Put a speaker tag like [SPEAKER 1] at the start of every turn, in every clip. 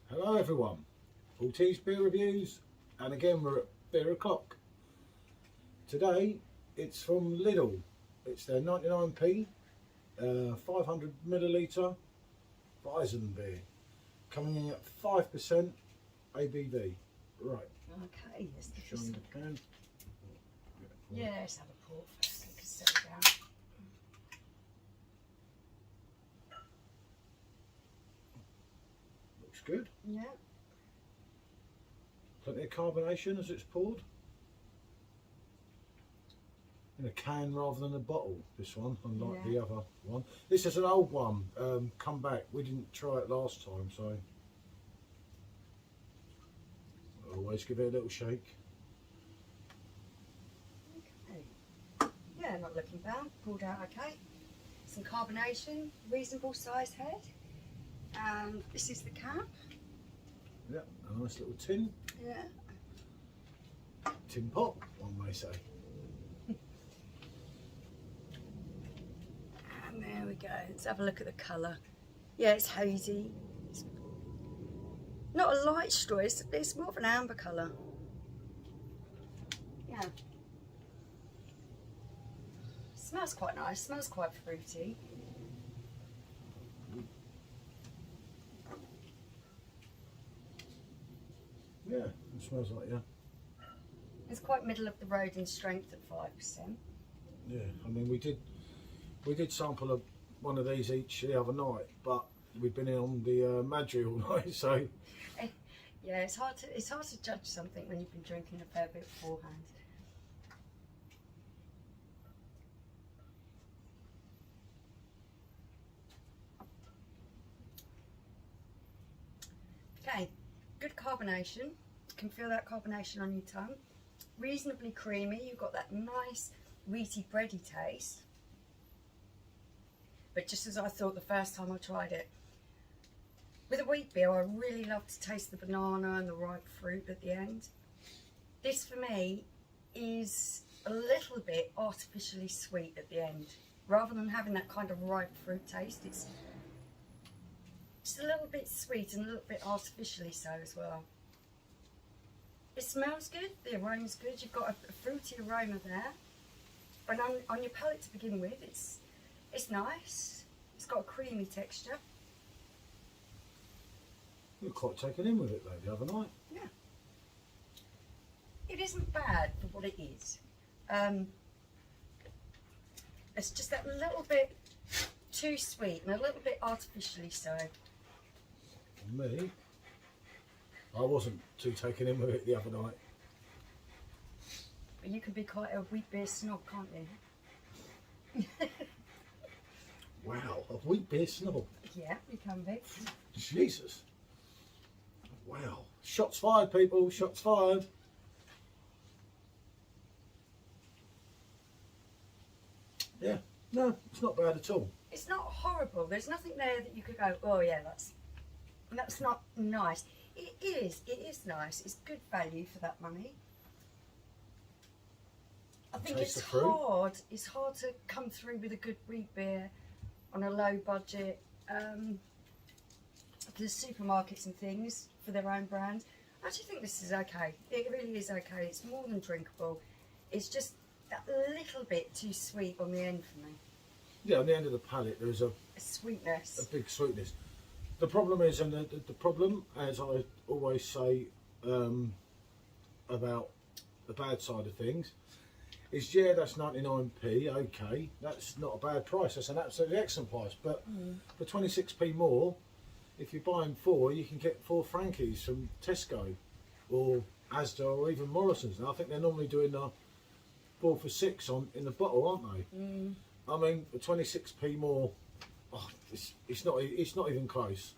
[SPEAKER 1] Hello everyone, Maltese beer reviews, and again we're at Beer O'Clock. Today it's from Lidl. It's their 99p 500ml Weissbier, coming in at 5% ABV. Right.
[SPEAKER 2] Okay, yes.
[SPEAKER 1] Show me the can.
[SPEAKER 2] Yeah, let's have a pour first so we can settle down.
[SPEAKER 1] Looks good.
[SPEAKER 2] Yeah.
[SPEAKER 1] Plenty of carbonation as it's poured. In a can rather than a bottle, this one, unlike the other one. This is an old one, come back. We didn't try it last time, so always give it a little shake.
[SPEAKER 2] Okay. Yeah, not looking bad. Pulled out okay. Some carbonation, reasonable size head. And this is the cap.
[SPEAKER 1] Yeah, a nice little tin.
[SPEAKER 2] Yeah.
[SPEAKER 1] Tin pot, one may say.
[SPEAKER 2] And there we go. Let's have a look at the colour. Yeah, it's hazy. It's not a light straw, it's more of an amber colour. Yeah. Smells quite nice, smells quite fruity.
[SPEAKER 1] Yeah, it smells like, yeah.
[SPEAKER 2] It's quite middle of the road in strength at 5%.
[SPEAKER 1] Yeah, I mean we did sample one of these each the other night, but we've been in on the Madri all night, so
[SPEAKER 2] yeah, it's hard to judge something when you've been drinking a fair bit beforehand. Okay, good carbonation. You can feel that carbonation on your tongue. Reasonably creamy. You've got that nice wheaty bready taste. But just as I thought the first time I tried it. With a wheat beer, I really love to taste the banana and the ripe fruit at the end. This for me is a little bit artificially sweet at the end. Rather than having that kind of ripe fruit taste, it's just a little bit sweet and a little bit artificially so as well. It smells good, the aroma's good, you've got a fruity aroma there. And on your palate to begin with, it's nice. It's got a creamy texture.
[SPEAKER 1] we were quite taken in with it though the other night.
[SPEAKER 2] Yeah. It isn't bad for what it is. It's just that little bit too sweet and a little bit artificially so.
[SPEAKER 1] For me, I wasn't too taken in with it the other night.
[SPEAKER 2] But you can be quite a wheat beer snob, can't you?
[SPEAKER 1] Wow, a wheat beer snob.
[SPEAKER 2] Yeah, you can be.
[SPEAKER 1] Jesus. Wow. Shots fired, people. Shots fired. Yeah. No, it's not bad at all.
[SPEAKER 2] It's not horrible. There's nothing there that you could go, oh yeah, that's not nice. It is nice. It's good value for that money. I think it's hard to come through with a good wheat beer on a low budget. There's supermarkets and things for their own brand. I actually think this is okay. It really is okay. It's more than drinkable. It's just that little bit too sweet on the end for me.
[SPEAKER 1] Yeah, on the end of the palate there's a
[SPEAKER 2] sweetness.
[SPEAKER 1] A big sweetness. The problem is, and the problem, as I always say about the bad side of things, is yeah, that's 99p, okay, that's not a bad price, that's an absolutely excellent price, but for 26p more, if you're buying 4, you can get 4 Frankies from Tesco or Asda or even Morrison's. Now I think they're normally doing the 4 for 6 in the bottle, aren't they? I mean, for 26p more, oh, it's not even close.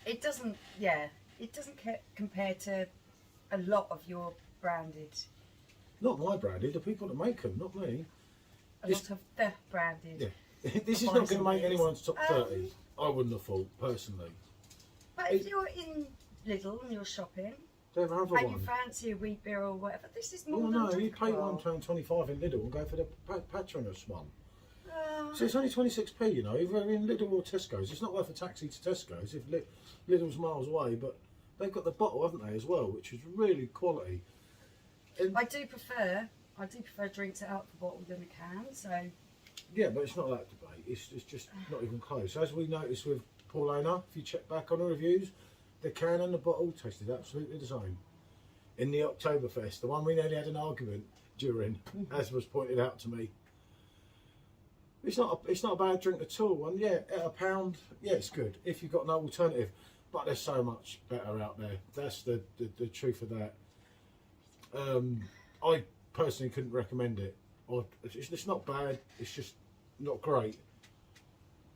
[SPEAKER 2] It doesn't, it doesn't compare to a lot of your branded.
[SPEAKER 1] Not my branded, the people that make them, not me.
[SPEAKER 2] A lot of the branded.
[SPEAKER 1] Yeah. This is not going to make anyone's top 30. I wouldn't have thought, personally.
[SPEAKER 2] But if you're in Lidl and you're shopping,
[SPEAKER 1] they have another
[SPEAKER 2] and
[SPEAKER 1] one.
[SPEAKER 2] you fancy a wheat beer or whatever, this is more
[SPEAKER 1] Well,
[SPEAKER 2] than
[SPEAKER 1] no, you pay
[SPEAKER 2] drinkable.
[SPEAKER 1] £1.25 in Lidl and go for the Patronus one.
[SPEAKER 2] Uh,
[SPEAKER 1] So it's only 26p, you know. If we're in Lidl or Tesco's, it's not worth a taxi to Tesco's if Lidl's miles away, but they've got the bottle, haven't they, as well, which is really quality. And,
[SPEAKER 2] I do prefer drinks out of the bottle than a can. So
[SPEAKER 1] yeah, but it's not that debate. It's just not even close. As we noticed with Paulina, if you check back on the reviews, the can and the bottle tasted absolutely the same. In the Oktoberfest, the one we nearly had an argument during, as was pointed out to me. It's not a bad drink at all. And yeah, at £1, yeah, it's good if you've got no alternative. But there's so much better out there. That's the truth of that. I personally couldn't recommend it. It's not bad. It's just not great.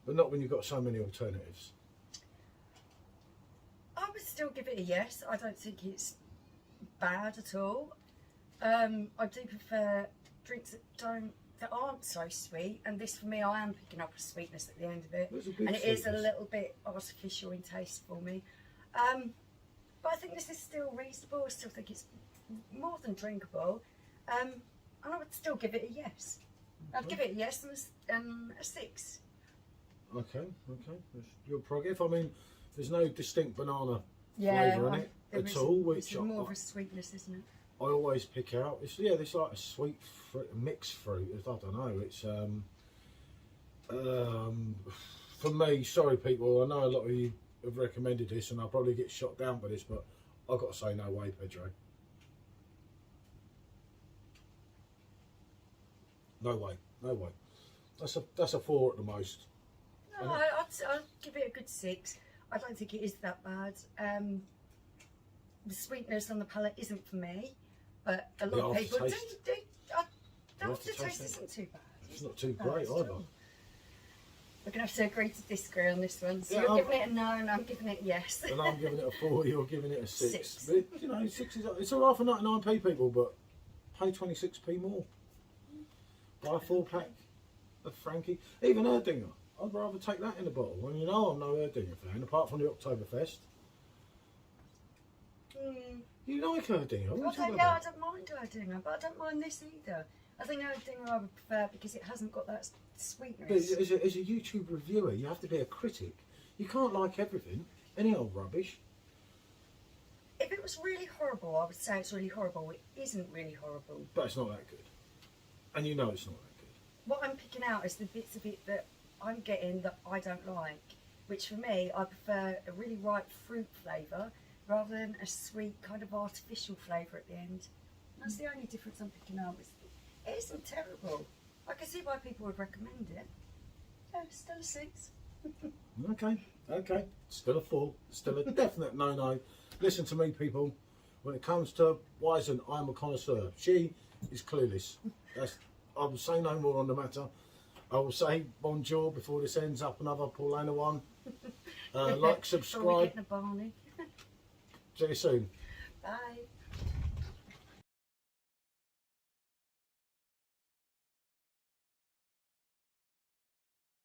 [SPEAKER 1] But not when you've got so many alternatives.
[SPEAKER 2] I would still give it a yes. I don't think it's bad at all. I do prefer drinks that aren't so sweet, and this for me, I am picking up a sweetness at the end of it,
[SPEAKER 1] There's a big
[SPEAKER 2] and it is a
[SPEAKER 1] sweetness.
[SPEAKER 2] little bit artificial in taste for me. But I think this is still reasonable. I still think it's more than drinkable, and I would still give it a yes. I'd give it a yes and a 6.
[SPEAKER 1] Okay. That's your prerogative. I mean, there's no distinct banana
[SPEAKER 2] Yeah,
[SPEAKER 1] flavour in it
[SPEAKER 2] there
[SPEAKER 1] at
[SPEAKER 2] is-
[SPEAKER 1] all,
[SPEAKER 2] it's
[SPEAKER 1] which
[SPEAKER 2] more of a sweetness, isn't it?
[SPEAKER 1] I always pick out. It's like a sweet fruit, mixed fruit. I don't know. It's for me. Sorry, people. I know a lot of you have recommended this, and I'll probably get shot down for this, but I've got to say no way, Pedro. No way. That's a 4 at the most.
[SPEAKER 2] No, I'd give it a good 6. I don't think it is that bad. The sweetness on the palate isn't for me, but a lot of people do.
[SPEAKER 1] aftertaste.
[SPEAKER 2] The
[SPEAKER 1] aftertaste
[SPEAKER 2] aftertaste isn't too bad.
[SPEAKER 1] It's not too great either.
[SPEAKER 2] We're going to have to agree to disagree on this one. So
[SPEAKER 1] Yeah,
[SPEAKER 2] you're giving it a no and I'm giving it a yes.
[SPEAKER 1] And I'm giving it a 4. You're giving it a 6.
[SPEAKER 2] 6.
[SPEAKER 1] But, you know, 6 is it's all right for 99p, people, but pay 26p more. Buy a 4-pack of Frankie, even Erdinger. I'd rather take that in a bottle. And you know I'm no Erdinger fan, apart from the Oktoberfest. You like Erdinger? What are you talking
[SPEAKER 2] I
[SPEAKER 1] about?
[SPEAKER 2] don't mind Erdinger, but I don't mind this either. I think Erdinger I would prefer because it hasn't got that sweetness.
[SPEAKER 1] But as a YouTube reviewer, you have to be a critic. You can't like everything, any old rubbish.
[SPEAKER 2] If it was really horrible, I would say it's really horrible. It isn't really horrible.
[SPEAKER 1] But it's not that good. And you know it's not that good.
[SPEAKER 2] What I'm picking out is the bits of it that I'm getting that I don't like, which for me, I prefer a really ripe fruit flavour rather than a sweet kind of artificial flavour at the end. That's the only difference I'm picking up. It isn't terrible. I can see why people would recommend it. Yeah, still a 6.
[SPEAKER 1] Okay. Still a 4. Still a definite no. Listen to me, people. When it comes to Weizen, I'm a connoisseur. She is clueless. I will say no more on the matter. I will say bonjour before this ends up another Paulina one. Like,
[SPEAKER 2] Probably
[SPEAKER 1] subscribe.
[SPEAKER 2] getting a Barney.
[SPEAKER 1] See you soon.
[SPEAKER 2] Bye.